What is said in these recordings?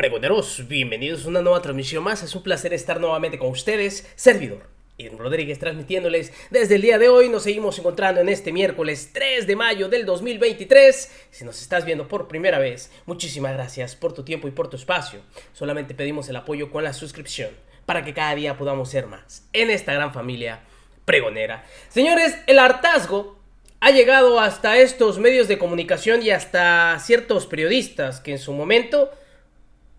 Pregoneros, bienvenidos a una nueva transmisión más. Es un placer estar nuevamente con ustedes, servidor Iden Rodríguez, transmitiéndoles desde el día de hoy. Nos seguimos encontrando en este miércoles 3 de mayo del 2023. Si nos estás viendo por primera vez, muchísimas gracias por tu tiempo y por tu espacio. Solamente pedimos el apoyo con la suscripción para que cada día podamos ser más en esta gran familia pregonera. Señores, el hartazgo ha llegado hasta estos medios de comunicación y hasta ciertos periodistas que en su momento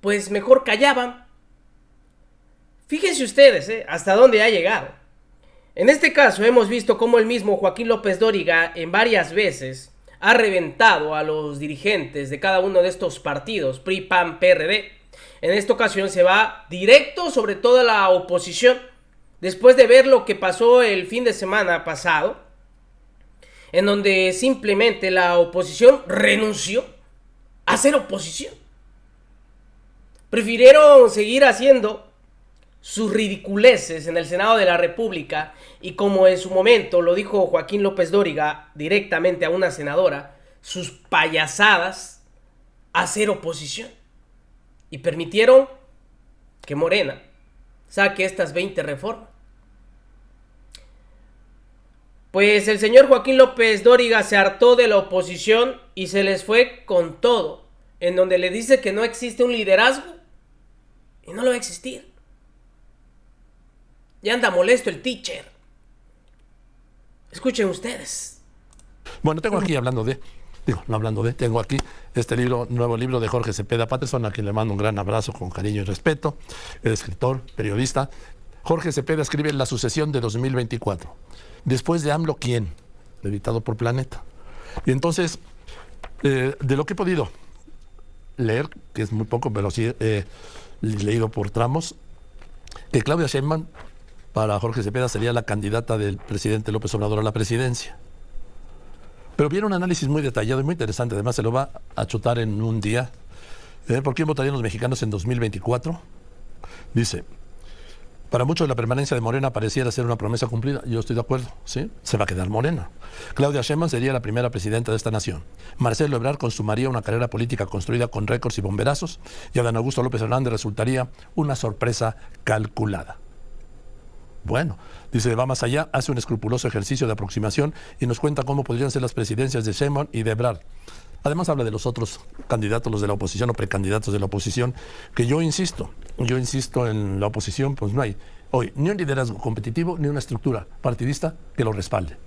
pues mejor callaban. Fíjense ustedes, hasta dónde ha llegado. En este caso hemos visto cómo el mismo Joaquín López Dóriga en varias veces ha reventado a los dirigentes de cada uno de estos partidos, PRI, PAN, PRD. En esta ocasión se va directo sobre toda la oposición, después de ver lo que pasó el fin de semana pasado, en donde simplemente la oposición renunció a ser oposición. Prefirieron seguir haciendo sus ridiculeces en el Senado de la República y, como en su momento lo dijo Joaquín López Dóriga directamente a una senadora, sus payasadas, hacer oposición. Y permitieron que Morena saque estas 20 reformas. Pues el señor Joaquín López Dóriga se hartó de la oposición y se les fue con todo, en donde le dice que no existe un liderazgo y no lo va a existir. Ya anda molesto el teacher. Escuchen ustedes. Bueno, tengo aquí tengo aquí este libro, nuevo libro de Jorge Cepeda Patterson, a quien le mando un gran abrazo con cariño y respeto. El escritor, periodista. Jorge Cepeda escribe La sucesión de 2024. Después de AMLO, ¿quién? Editado por Planeta. Y entonces, de lo que he podido leer, que es muy poco, pero sí he leído por tramos, que Claudia Sheinbaum, para Jorge Cepeda, sería la candidata del presidente López Obrador a la presidencia. Pero viene un análisis muy detallado y muy interesante. Además, se lo va a chutar en un día. ¿Por quién votarían los mexicanos en 2024? Dice: para muchos la permanencia de Morena pareciera ser una promesa cumplida. Yo estoy de acuerdo, ¿sí? Se va a quedar Morena. Claudia Sheinbaum sería la primera presidenta de esta nación. Marcelo Ebrard consumaría una carrera política construida con récords y bomberazos. Y Adán Augusto López Hernández resultaría una sorpresa calculada. Bueno, dice, va más allá, hace un escrupuloso ejercicio de aproximación y nos cuenta cómo podrían ser las presidencias de Sheinbaum y de Ebrard. Además habla de los otros candidatos, los de la oposición o precandidatos de la oposición, que yo insisto en la oposición, pues no hay hoy ni un liderazgo competitivo ni una estructura partidista que lo respalde.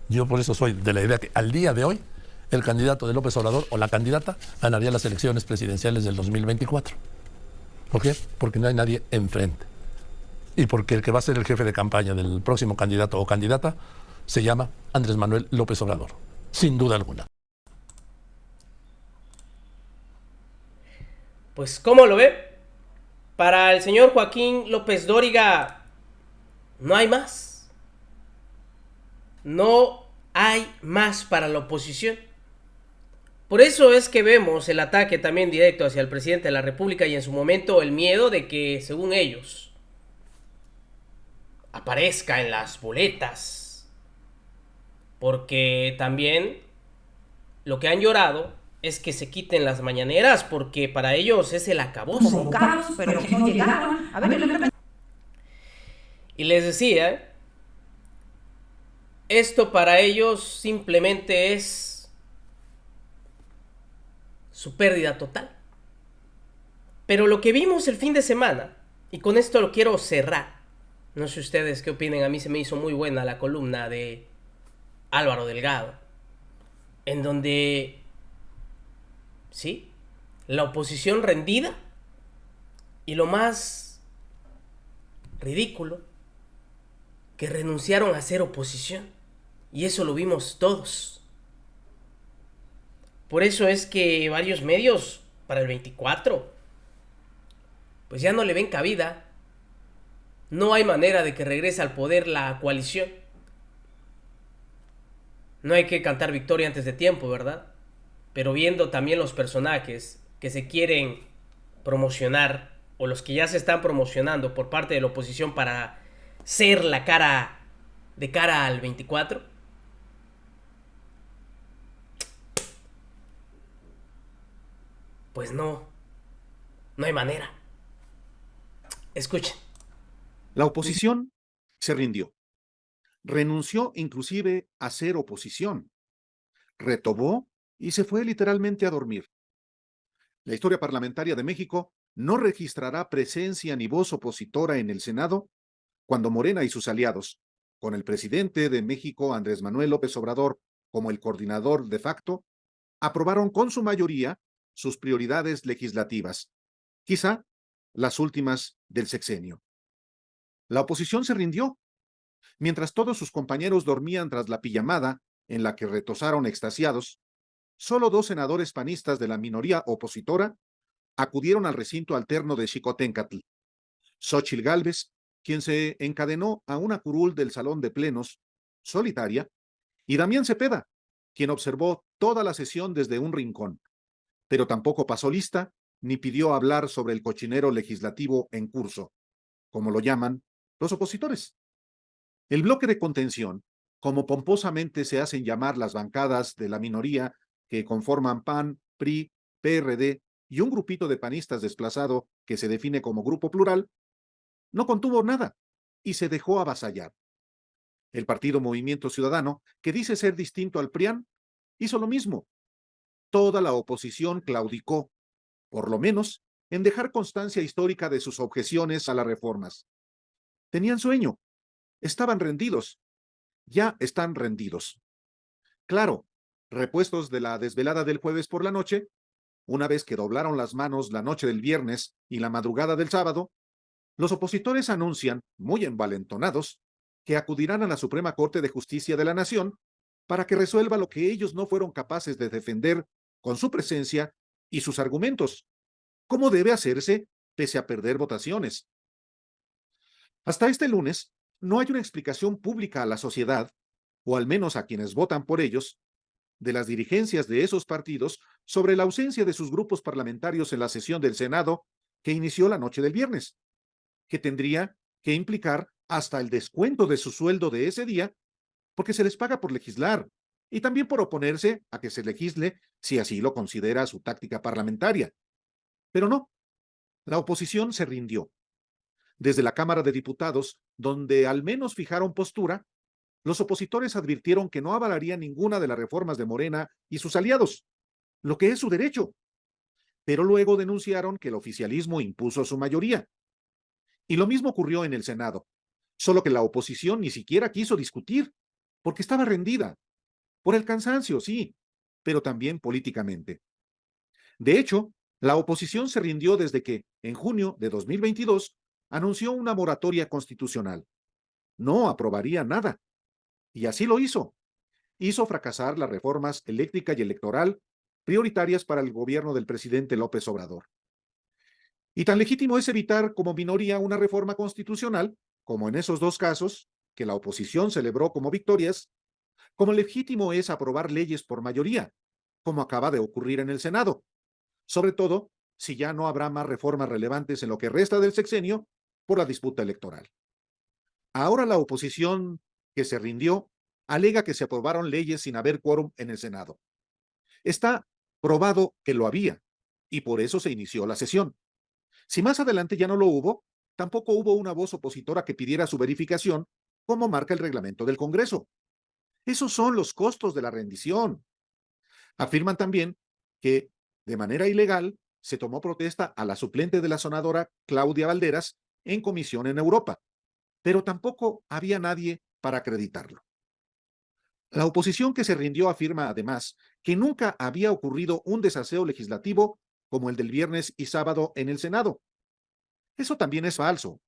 Yo por eso soy de la idea que al día de hoy el candidato de López Obrador o la candidata ganaría las elecciones presidenciales del 2024. ¿Por qué? Porque no hay nadie enfrente. Y porque el que va a ser el jefe de campaña del próximo candidato o candidata se llama Andrés Manuel López Obrador, sin duda alguna. Pues, ¿cómo lo ve? Para el señor Joaquín López Dóriga no hay más. No hay más para la oposición. Por eso es que vemos el ataque también directo hacia el presidente de la República y en su momento el miedo de que, según ellos, aparezca en las boletas. Porque también lo que han llorado es que se quiten las mañaneras, porque para ellos es el acabose. Convocados, pero que no llegaron. A ver, y les decía, esto para ellos simplemente es su pérdida total. Pero lo que vimos el fin de semana, y con esto lo quiero cerrar, no sé ustedes qué opinen, a mí se me hizo muy buena la columna de Álvaro Delgado, en donde, sí, la oposición rendida y lo más ridículo, que renunciaron a ser oposición. Y eso lo vimos todos. Por eso es que varios medios para el 24 pues ya no le ven cabida. No hay manera de que regrese al poder la coalición. No hay que cantar victoria antes de tiempo, ¿verdad? Pero viendo también los personajes que se quieren promocionar o los que ya se están promocionando por parte de la oposición para ser la cara de cara al 24, pues no No hay manera. Escuchen. La oposición se rindió. Renunció inclusive a ser oposición. Retobó y se fue literalmente a dormir. La historia parlamentaria de México no registrará presencia ni voz opositora en el Senado cuando Morena y sus aliados, con el presidente de México, Andrés Manuel López Obrador, como el coordinador de facto, aprobaron con su mayoría sus prioridades legislativas, quizá las últimas del sexenio. La oposición se rindió. Mientras todos sus compañeros dormían tras la pijamada, en la que retosaron extasiados, solo 2 senadores panistas de la minoría opositora acudieron al recinto alterno de Xicoténcatl. Xóchitl Gálvez, quien se encadenó a una curul del salón de plenos, solitaria, y Damián Cepeda, quien observó toda la sesión desde un rincón, pero tampoco pasó lista ni pidió hablar sobre el cochinero legislativo en curso, como lo llaman los opositores. El bloque de contención, como pomposamente se hacen llamar las bancadas de la minoría que conforman PAN, PRI, PRD y un grupito de panistas desplazado que se define como grupo plural, no contuvo nada y se dejó avasallar. El partido Movimiento Ciudadano, que dice ser distinto al PRIAN, hizo lo mismo. Toda la oposición claudicó, por lo menos, en dejar constancia histórica de sus objeciones a las reformas. Tenían sueño, estaban rendidos, ya están rendidos. Claro, repuestos de la desvelada del jueves por la noche, una vez que doblaron las manos la noche del viernes y la madrugada del sábado, los opositores anuncian, muy envalentonados, que acudirán a la Suprema Corte de Justicia de la Nación para que resuelva lo que ellos no fueron capaces de defender con su presencia y sus argumentos, cómo debe hacerse pese a perder votaciones. Hasta este lunes, no hay una explicación pública a la sociedad, o al menos a quienes votan por ellos, de las dirigencias de esos partidos sobre la ausencia de sus grupos parlamentarios en la sesión del Senado que inició la noche del viernes, que tendría que implicar hasta el descuento de su sueldo de ese día, porque se les paga por legislar y también por oponerse a que se legisle si así lo considera su táctica parlamentaria. Pero no, la oposición se rindió. Desde la Cámara de Diputados, donde al menos fijaron postura, los opositores advirtieron que no avalarían ninguna de las reformas de Morena y sus aliados, lo que es su derecho. Pero luego denunciaron que el oficialismo impuso su mayoría. Y lo mismo ocurrió en el Senado, solo que la oposición ni siquiera quiso discutir, porque estaba rendida, por el cansancio, sí, pero también políticamente. De hecho, la oposición se rindió desde que, en junio de 2022, anunció una moratoria constitucional. No aprobaría nada. Y así lo hizo. Hizo fracasar las reformas eléctrica y electoral prioritarias para el gobierno del presidente López Obrador. Y tan legítimo es evitar como minoría una reforma constitucional, como en esos 2 casos, que la oposición celebró como victorias, como legítimo es aprobar leyes por mayoría, como acaba de ocurrir en el Senado, sobre todo si ya no habrá más reformas relevantes en lo que resta del sexenio por la disputa electoral. Ahora la oposición que se rindió alega que se aprobaron leyes sin haber quórum en el Senado. Está probado que lo había, y por eso se inició la sesión. Si más adelante ya no lo hubo, tampoco hubo una voz opositora que pidiera su verificación, como marca el reglamento del Congreso. Esos son los costos de la rendición. Afirman también que, de manera ilegal, se tomó protesta a la suplente de la senadora Claudia Valderas en comisión en Europa, pero tampoco había nadie para acreditarlo. La oposición que se rindió afirma además que nunca había ocurrido un desaseo legislativo como el del viernes y sábado en el Senado. Eso también es falso.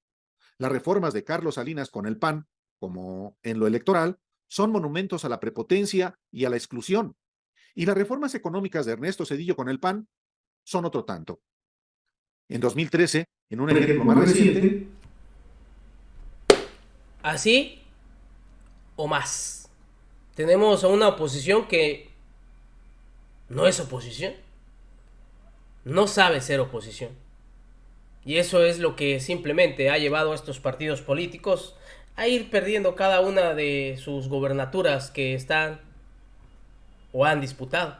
Las reformas de Carlos Salinas con el PAN, como en lo electoral, son monumentos a la prepotencia y a la exclusión. Y las reformas económicas de Ernesto Zedillo con el PAN son otro tanto. En 2013, en un ejemplo más reciente, Así o más. Tenemos a una oposición que no es oposición. No sabe ser oposición. Y eso es lo que simplemente ha llevado a estos partidos políticos a ir perdiendo cada una de sus gobernaturas que están o han disputado.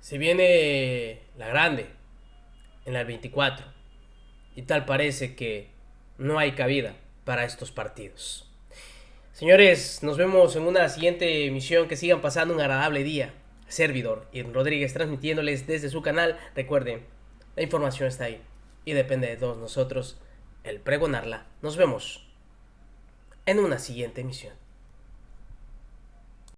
Se viene la grande, en la 24. Y tal parece que no hay cabida para estos partidos. Señores, nos vemos en una siguiente emisión. Que sigan pasando un agradable día. Servidor Irving Rodríguez transmitiéndoles desde su canal. Recuerden, la información está ahí y depende de todos nosotros el pregonarla. Nos vemos en una siguiente emisión.